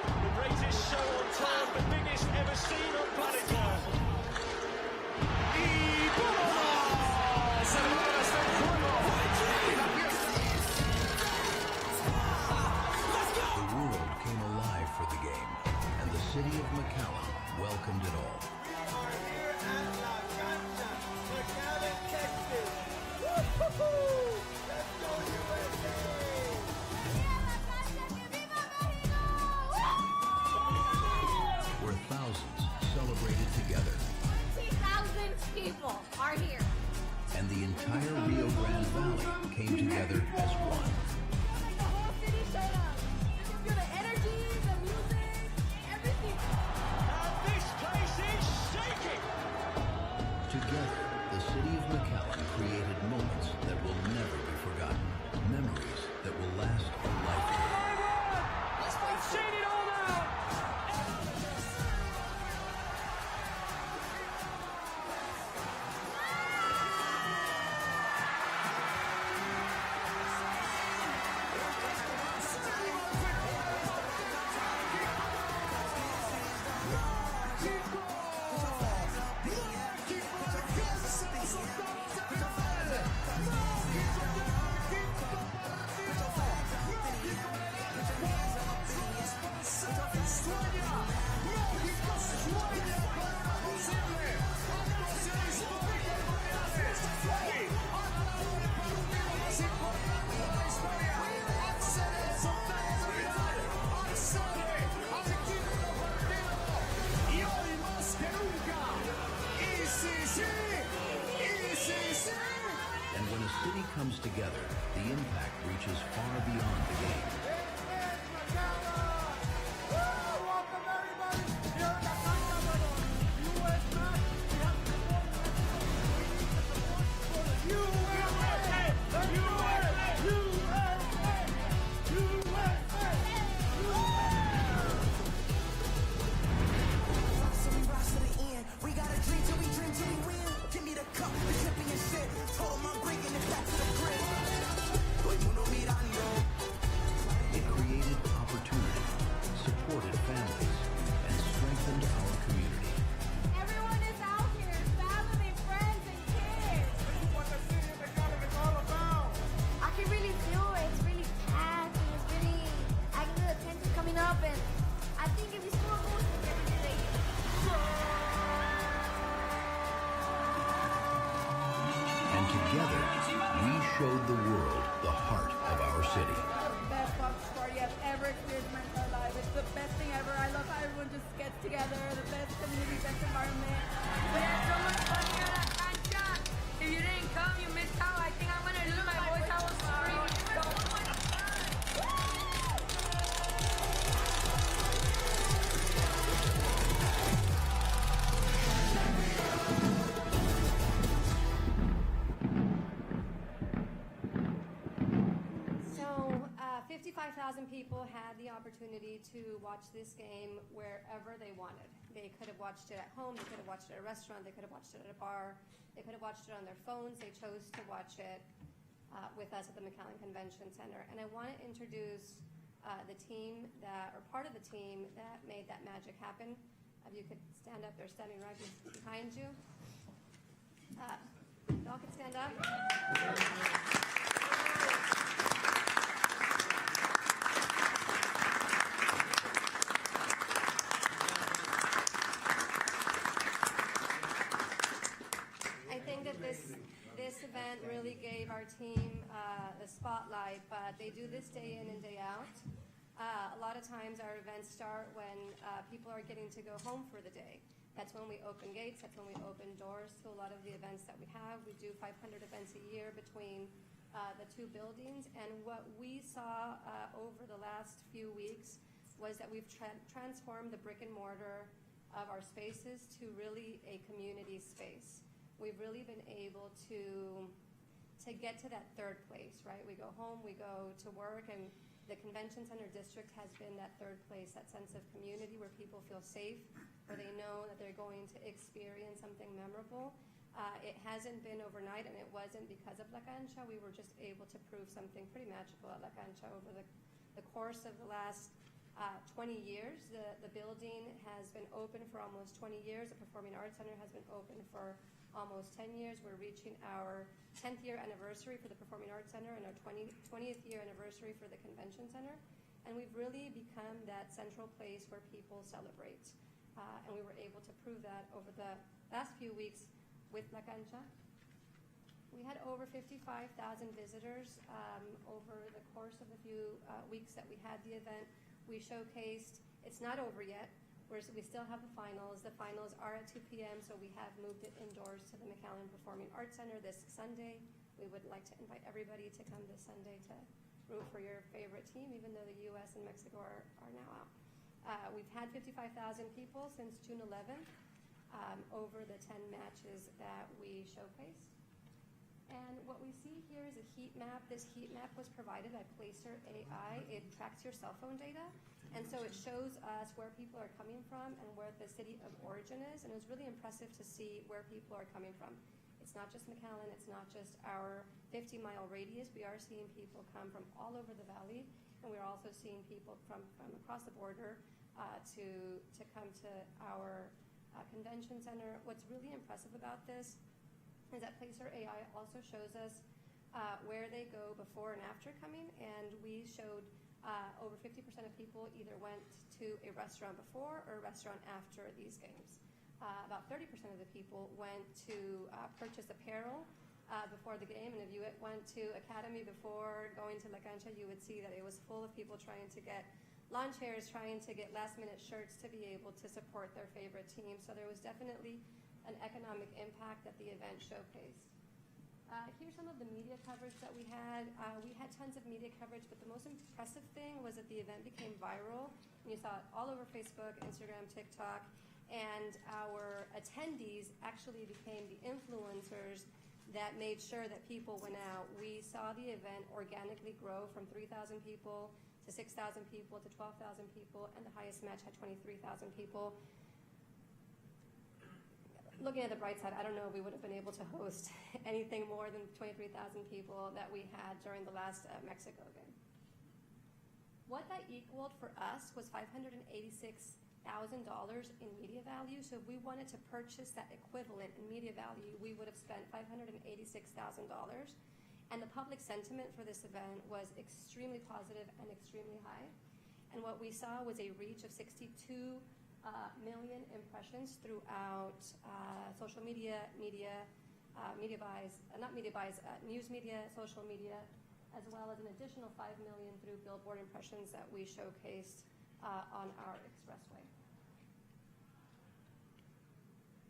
The greatest show on turf, the biggest ever seen on planet Earth. The world came alive for the game, and the city of McAllen welcomed it all. We are here at La Cancha, McAllen, Texas. Woo-hoo-hoo! Let's go USA! Where thousands celebrated together. 20,000 people are here. And the entire Rio Grande Valley came together as one. Like the whole city showed up. You can feel the energy, the music, everything. And this place is shaking! Together, the city of McAllen created moments that will never be forgotten. Memories that will last a lifetime. I've seen it all now! And when a city comes together, the impact reaches far beyond the game. Welcome everybody here at La Cancha, brother. US match, we have to support the USA! So we rise to the end. We got a dream till we dream till we win. Give me the cup, the championship. Told 'em I'm bringing it back to the crib. Todo el mundo mirando. It created opportunity, supported families, and strengthened our community. Everyone is out here, family, friends, and kids. This is what the city of McAllen is all about. I can really feel it. It's really packed, and it's really, I can feel the tension coming up, and I think if we score goals, we'll get it today. And together, we showed the world the heart of our city. The best box party I've ever experienced in my entire life. It's the best thing ever. I love how everyone just gets together. The best community, best environment. We had so much fun here at La Cancha. If you didn't come, you missed out. I think I'm gonna lose my voice. I was screaming. So much fun. So, 55,000 people had the opportunity to watch this game wherever they wanted. They could have watched it at home, they could have watched it at a restaurant, they could have watched it at a bar, they could have watched it on their phones. They chose to watch it with us at the McAllen Convention Center. And I want to introduce the team that, or part of the team that made that magic happen. If you could stand up, they're standing right behind you. Y'all can stand up. I think that this event really gave our team the spotlight, but they do this day in and day out. A lot of times our events start when people are getting to go home for the day. That's when we open gates, that's when we open doors to a lot of the events that we have. We do 500 events a year between the two buildings. And what we saw over the last few weeks was that we've transformed the brick and mortar of our spaces to really a community space. We've really been able to get to that third place, right? We go home, we go to work, and the convention center district has been that third place, that sense of community where people feel safe, where they know that they're going to experience something memorable. It hasn't been overnight, and it wasn't because of La Cancha. We were just able to prove something pretty magical at La Cancha over the course of the last 20 years. The building has been open for almost 20 years. The Performing Arts Center has been open for almost 10 years. We're reaching our 10th year anniversary for the Performing Arts Center and our 20th year anniversary for the Convention Center. And we've really become that central place where people celebrate. And we were able to prove that over the last few weeks with La Cancha. We had over 55,000 visitors over the course of the few weeks that we had the event. We showcased, it's not over yet, we still have the finals. The finals are at 2 p.m., so we have moved it indoors to the McAllen Performing Arts Center this Sunday. We would like to invite everybody to come this Sunday to root for your favorite team, even though the U.S. and Mexico are now out. We've had 55,000 people since June 11th over the 10 matches that we showcased. And what we see here is a heat map. This heat map was provided by Placer AI. It tracks your cell phone data, and so it shows us where people are coming from and where the city of origin is, and it was really impressive to see where people are coming from. It's not just McAllen, it's not just our 50-mile radius. We are seeing people come from all over the valley, and we're also seeing people from across the border to come to our convention center. What's really impressive about this is that Placer AI also shows us where they go before and after coming, and we showed over 50% of people either went to a restaurant before or a restaurant after these games. About 30% of the people went to purchase apparel before the game, and if you went to Academy before going to La Cancha, you would see that it was full of people trying to get lawn chairs, trying to get last-minute shirts to be able to support their favorite team. So there was definitely an economic impact that the event showcased. Here's some of the media coverage that we had. We had tons of media coverage, but the most impressive thing was that the event became viral. And you saw it all over Facebook, Instagram, TikTok, and our attendees actually became the influencers that made sure that people went out. We saw the event organically grow from 3,000 people to 6,000 people to 12,000 people, and the highest match had 23,000 people. Looking at the bright side, I don't know if we would have been able to host anything more than 23,000 people that we had during the last Mexico game. What that equaled for us was $586,000 in media value. So if we wanted to purchase that equivalent in media value, we would have spent $586,000. And the public sentiment for this event was extremely positive and extremely high. And what we saw was a reach of 62 million impressions throughout social media, news media, social media, as well as an additional 5 million through billboard impressions that we showcased on our expressway.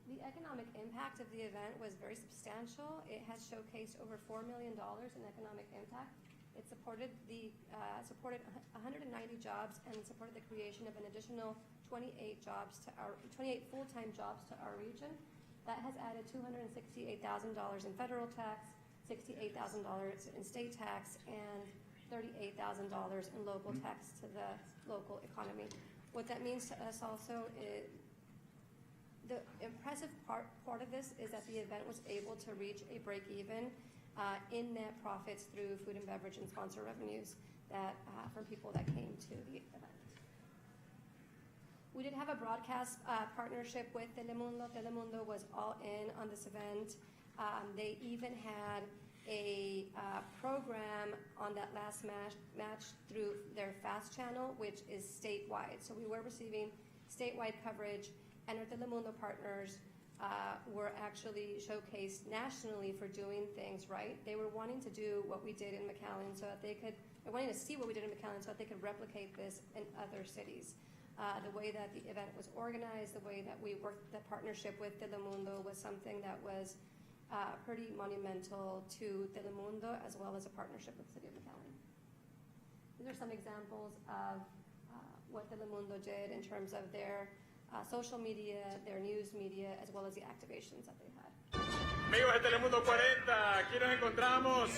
The economic impact of the event was very substantial. It has showcased over $4 million in economic impact. It supported 190 jobs and supported the creation of an additional 28 full-time jobs to our region. That has added $268,000 in federal tax, $68,000 in state tax, and $38,000 in local tax to the local economy. What that means to us also is the impressive part of this is that the event was able to reach a break-even in net profits through food and beverage and sponsor revenues that from people that came to the event. We did have a broadcast partnership with Telemundo. Telemundo was all in on this event. They even had a program on that last match through their FAST channel, which is statewide. So we were receiving statewide coverage, and our Telemundo partners were actually showcased nationally for doing things right. They were wanting to do what we did in McAllen so that they wanted to see what we did in McAllen so that they could replicate this in other cities. The way that the event was organized, the way that we worked the partnership with Telemundo was something that was pretty monumental to Telemundo, as well as a partnership with the City of McAllen. These are some examples of what Telemundo did in terms of their social media, their news media, as well as the activations that they had. Amigos de Telemundo 40, aquí nos encontramos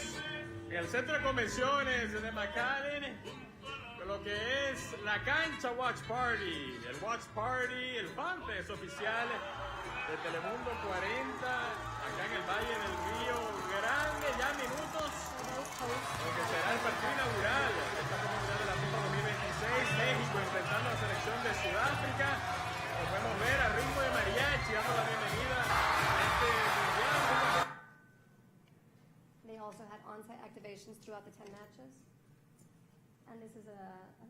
en el Centro de Convenciones de McAllen, con lo que es la cancha Watch Party, el Watch Party, el fanfest oficial de Telemundo 40, acá en el Valle del Río Grande, ya minutos, lo que será el partido inaugural de esta Copa Mundial de la FIFA 2026, México enfrentando a la selección de Sudáfrica. Lo podemos ver a ritmo de mariachi, dando la bienvenida a este mundial. They also had on-site activations throughout the 10 matches. And this is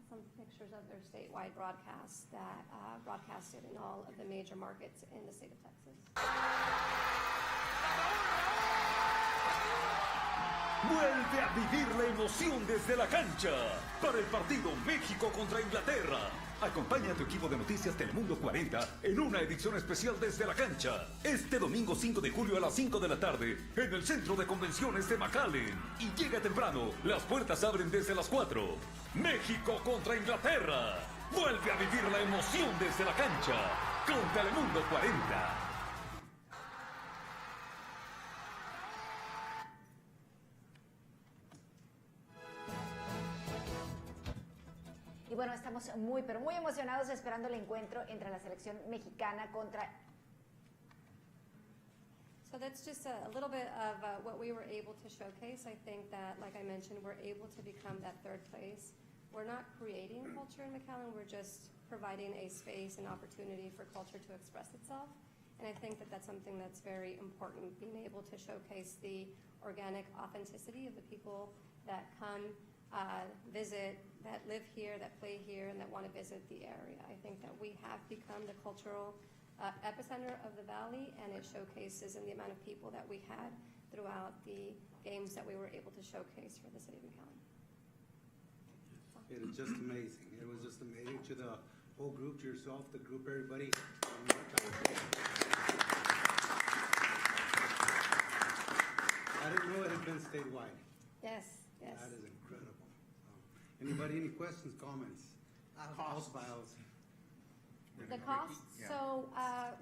some pictures of their statewide broadcast that broadcasted in all of the major markets in the state of Texas. Vuelve a vivir la emoción desde la cancha para el partido México contra Inglaterra. Acompaña a tu equipo de noticias Telemundo 40 en una edición especial desde la cancha. Este domingo 5 de julio a las 5 de la tarde en el Centro de Convenciones de McAllen. Y llega temprano, las puertas abren desde las 4. México contra Inglaterra. Vuelve a vivir la emoción desde la cancha con Telemundo 40. Y bueno, estamos muy, pero muy emocionados esperando el encuentro entre la selección mexicana contra... So that's just a little bit of what we were able to showcase. I think that, like I mentioned, we're able to become that third place. We're not creating culture in McAllen, we're just providing a space and opportunity for culture to express itself. And I think that that's something that's very important, being able to showcase the organic authenticity of the people that come visit, that live here, that play here, and that want to visit the area. I think that we have become the cultural epicenter of the valley, and it showcases in the amount of people that we had throughout the games that we were able to showcase for the city of McAllen. It is just amazing. It was just amazing to the whole group, to yourself, the group, everybody. I didn't know it had been statewide. Yes, yes. That is incredible. Anybody, any questions, comments? House files. The cost, so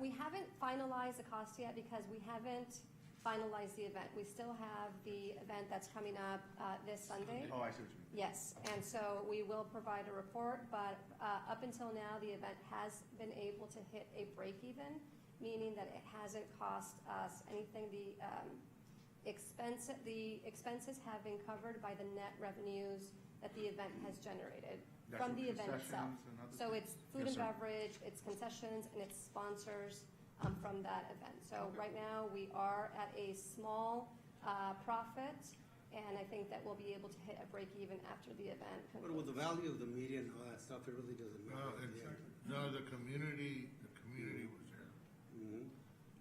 we haven't finalized the cost yet because we haven't finalized the event. We still have the event that's coming up this Sunday. Oh, I see what you mean. Yes, and so we will provide a report, but up until now, the event has been able to hit a break even, meaning that it hasn't cost us anything. The expenses have been covered by the net revenues that the event has generated from the event itself. So it's food and beverage, it's concessions, and it's sponsors from that event. So right now, we are at a small profit, and I think that we'll be able to hit a break even after the event. But with the value of the media and all that stuff, it really doesn't matter. No, the community was there. Mm-hmm.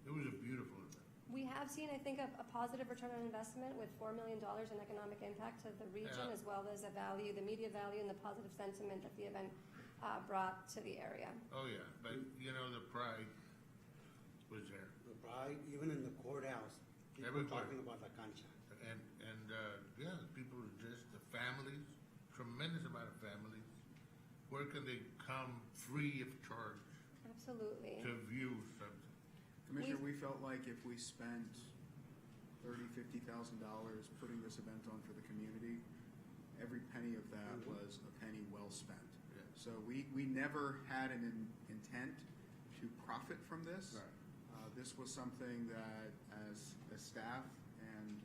It was a beautiful event. We have seen, I think, a positive return on investment with $4 million in economic impact to the region, as well as the media value, and the positive sentiment that the event brought to the area. Oh, yeah, but, the pride was there. The pride, even in the courthouse, people talking about La Cancha. And people were just, the families, tremendous amount of families. Where can they come free of charge? Absolutely. To view something. Commissioner, we felt like if we spent $30,000, $50,000 putting this event on for the community, every penny of that was a penny well spent. Yeah. So we never had an intent to profit from this. Right. This was something that, as staff and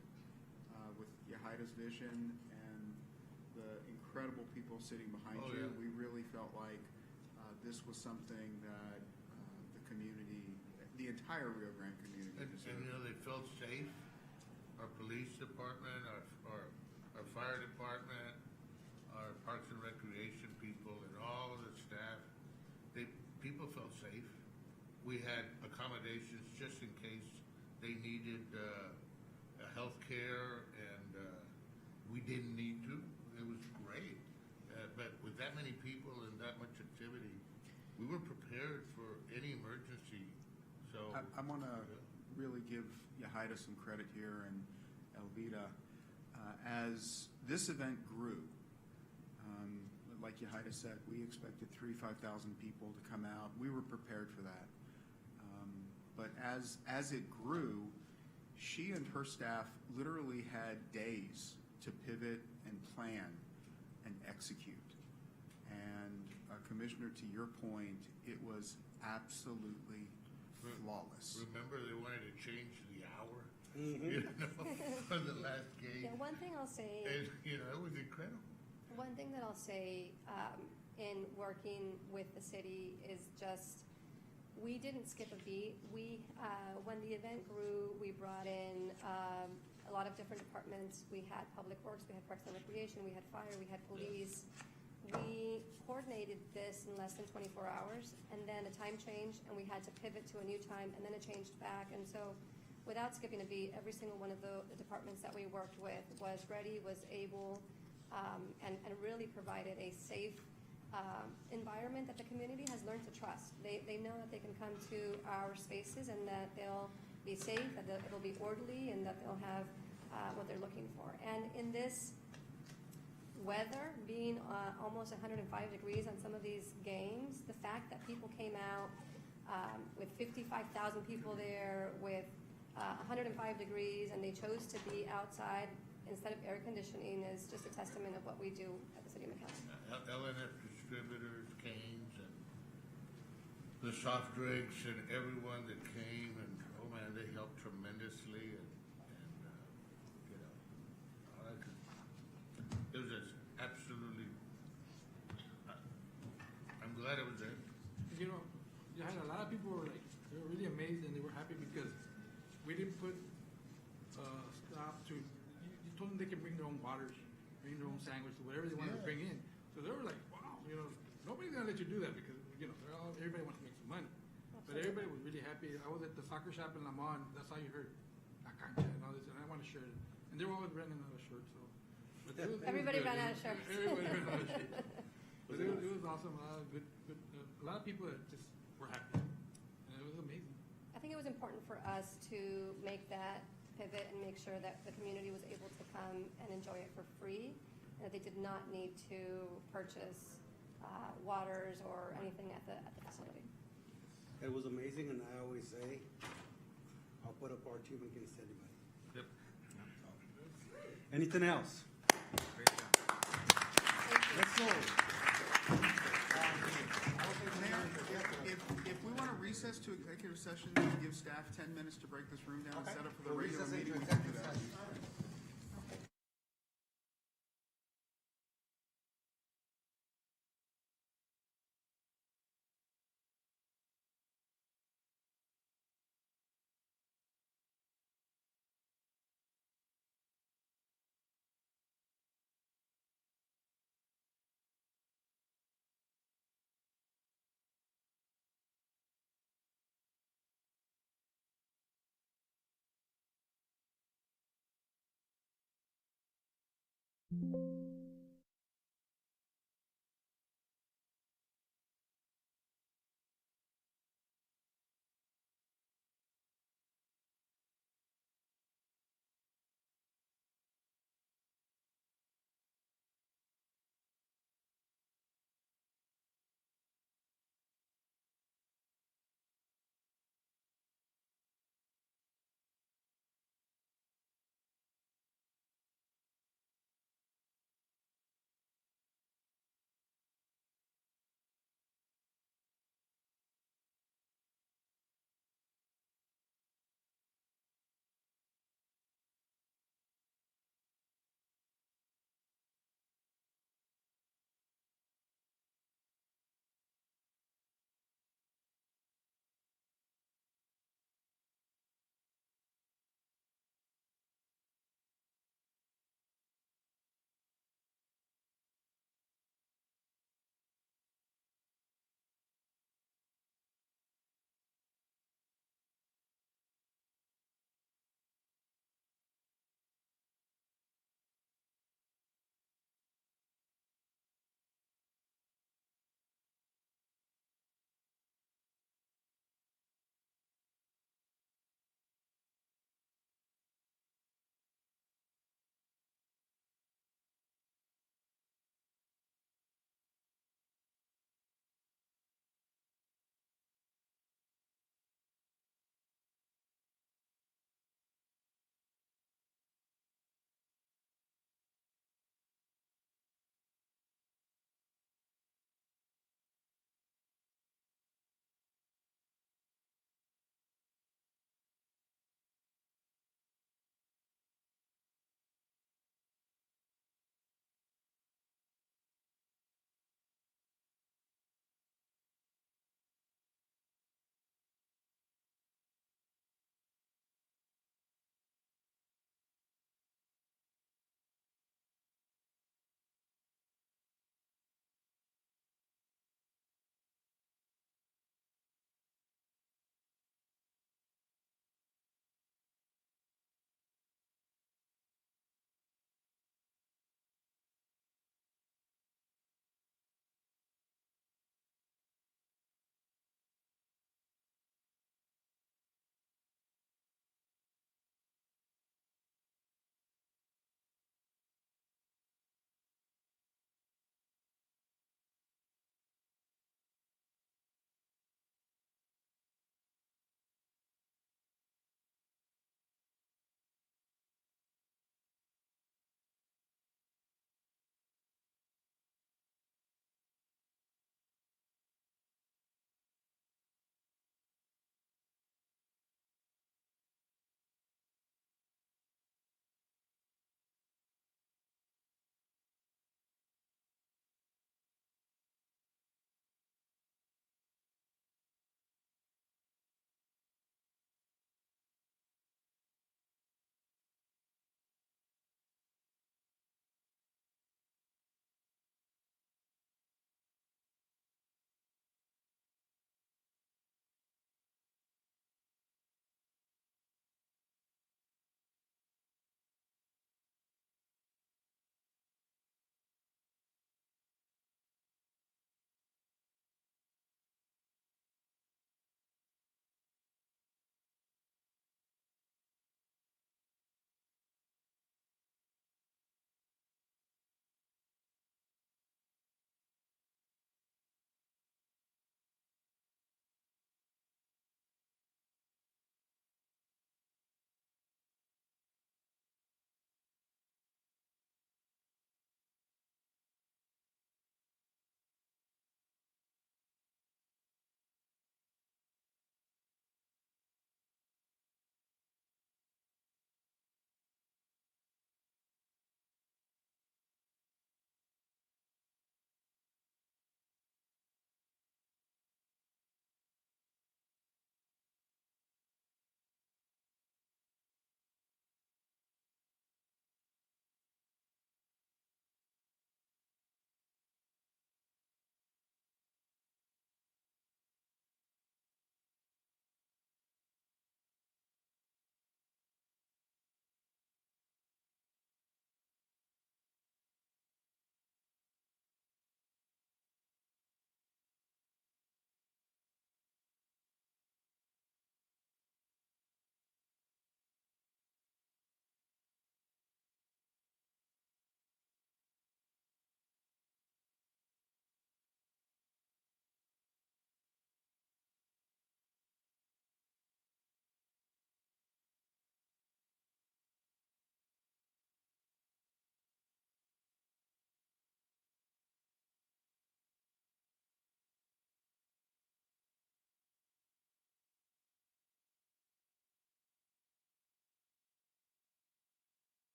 with Yahida's vision and the incredible people sitting behind you, we really felt like this was something that the community, the entire Rio Grande community, and they felt safe. Our police department, our fire department, our parks and recreation people, and all of the staff, people felt safe. We had accommodations just in case they needed health care, and we didn't need to. It was great. But with that many people and that much activity, we were prepared for any emergency. So I want to really give Yahida some credit here and Elvita. As this event grew, like Yahida said, we expected 5,000 people to come out. We were prepared for that. But as it grew, she and her staff literally had days to pivot and plan and execute. And Commissioner, to your point, it was absolutely flawless. Remember, they wanted to change the hour, you know, for the last game. Yeah, one thing I'll say. And, you know, it was incredible. One thing that I'll say in working with the city is just, we didn't skip a beat. When the event grew, we brought in a lot of different departments. We had Public Works, we had Parks and Recreation, we had Fire, we had Police. We coordinated this in less than 24 hours, and then a time changed, and we had to pivot to a new time, and then it changed back. And so without skipping a beat, every single one of the departments that we worked with was ready, was able, and really provided a safe environment that the community has learned to trust. They know that they can come to our spaces and that they'll be safe, that it'll be orderly, and that they'll have what they're looking for. And in this weather, being almost 105 degrees on some of these games, the fact that people came out with 55,000 people there with 105 degrees, and they chose to be outside instead of air conditioning is just a testament of what we do at the City of McAllen. LNF distributors, Canes, and the soft drinks, and everyone that came, and oh man, they helped tremendously, and you know, it was just absolutely. I'm glad it was there. You know, you had a lot of people were like, they were really amazed and they were happy because we didn't put stop to. You told them they can bring their own waters, bring their own sandwiches, whatever they wanted to bring in. So they were like, wow, you know, nobody's gonna let you do that because you know everybody wants to make some money. But everybody was really happy. I was at the soccer shop in Lamont. That's how you heard La Cancha and all this, and I want to share it. And they were always running out of shirts, so. But Everybody ran out of shirts. Everybody ran out of shirts. But it was awesome. A lot of people that just were happy, and it was amazing. I think it was important for us to make that pivot and make sure that the community was able to come and enjoy it for free, and that they did not need to purchase waters or anything at the facility. It was amazing, and I always say, I'll put up our team against anybody. Yep. Anything else? Let's go. Mayor, if we want to recess to executive session and give staff 10 minutes to break this room down and set up for the regular meeting, we can do that.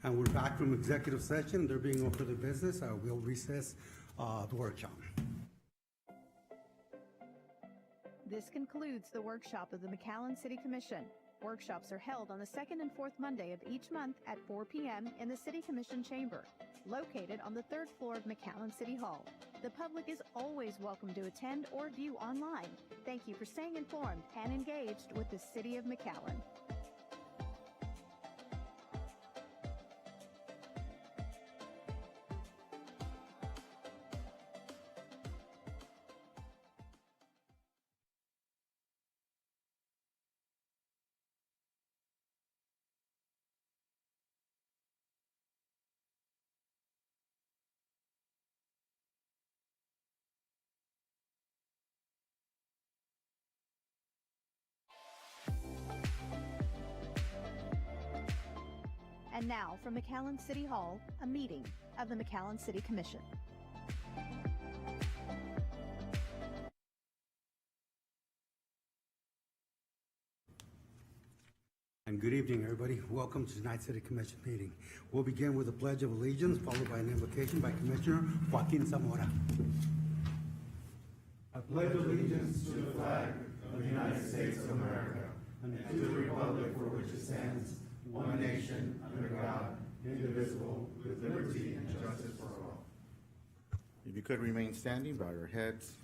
And we're back from executive session. There being no further business, I will recess the workshop. This concludes the workshop of the McAllen City Commission. Workshops are held on the second and fourth Monday of each month at 4 p.m. in the City Commission Chamber, located on the third floor of McAllen City Hall. The public is always welcome to attend or view online. Thank you for staying informed and engaged with the City of McAllen. And now, from McAllen City Hall, a meeting of the McAllen City Commission. And good evening, everybody. Welcome to tonight's City Commission meeting. We'll begin with a Pledge of Allegiance, followed by an invocation by Commissioner Joaquin Zamora. I pledge allegiance to the flag of the United States of America and to the republic for which it stands, one nation, under God, indivisible, with liberty and justice for all. If you could remain standing, bow your heads.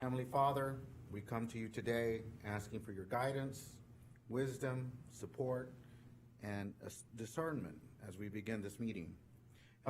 Heavenly Father, we come to you today asking for your guidance, wisdom, support, and discernment as we begin this meeting.